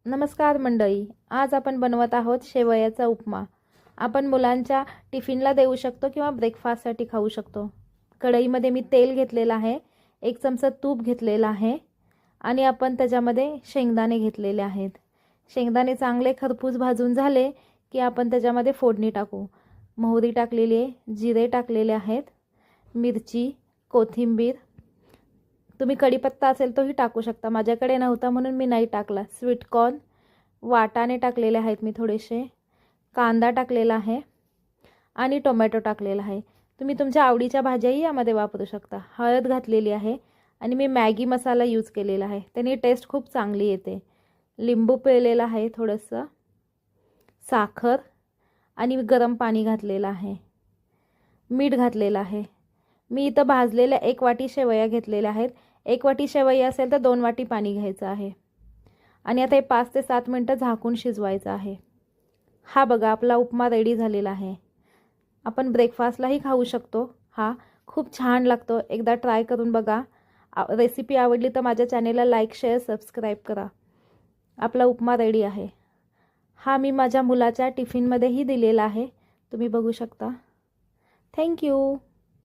नमस्कार मंडळी, आज आपण बनवत आहोत शेवयाचा उपमा। आपण मुलांच्या टिफिनला देऊ शकतो किंवा ब्रेकफास्टसाठी खाऊ शकतो। कढईमध्ये मी तेल घेतलेलं आहे, 1 चमचा तूप घेतलेला आहे आणि आपण त्याच्यामध्ये शेंगदाणे घेतलेले आहेत। शेंगदाणे चांगले खरपूस भाजून झाले की आपण त्याच्यामध्ये फोडणी टाकू। मोहरी टाकलेली आहे, जिरे टाकलेले आहेत, मिरची, कोथिंबीर, तुम्ही कढीपत्ता असेल तोही टाकू शकता। माझ्याकडे नव्हता म्हणून मी नाही टाकला। स्वीट कॉर्न, वाटाणे टाकलेले आहेत मी थोडेसे, कांदा टाकलेला आहे आणि टोमॅटो टाकलेला आहे। तुम्ही तुमच्या आवडीच्या भाज्याही यामध्ये वापरू शकता। हळद घातलेली आहे आणि मी मॅगी मसाला यूज केलेला आहे, त्याने टेस्ट खूप चांगली येते। लिंबू पिळलेला आहे, थोडंसं साखर आणि गरम पाणी घातलेलं आहे, मीठ घातलेलं आहे। मी इथं भाजलेल्या 1 वाटी शेवया घेतलेल्या आहेत। 1 वाटी शेवया असेल तर 2 वाटी पाणी घ्यायचं आहे आणि आता हे 5 ते 7 मिनिटं झाकून शिजवायचं आहे। हा बघा, आपला उपमा रेडी झालेला आहे। आपण ब्रेकफास्टलाही खाऊ शकतो। हा खूप छान लागतो, एकदा ट्राय करून बघा। रेसिपी आवडली तर माझ्या चॅनेलला लाईक, शेअर, सबस्क्राईब करा। आपला उपमा रेडी आहे। हा मी माझ्या मुलाच्या टिफिनमध्येही दिलेला आहे, तुम्ही बघू शकता। थँक्यू।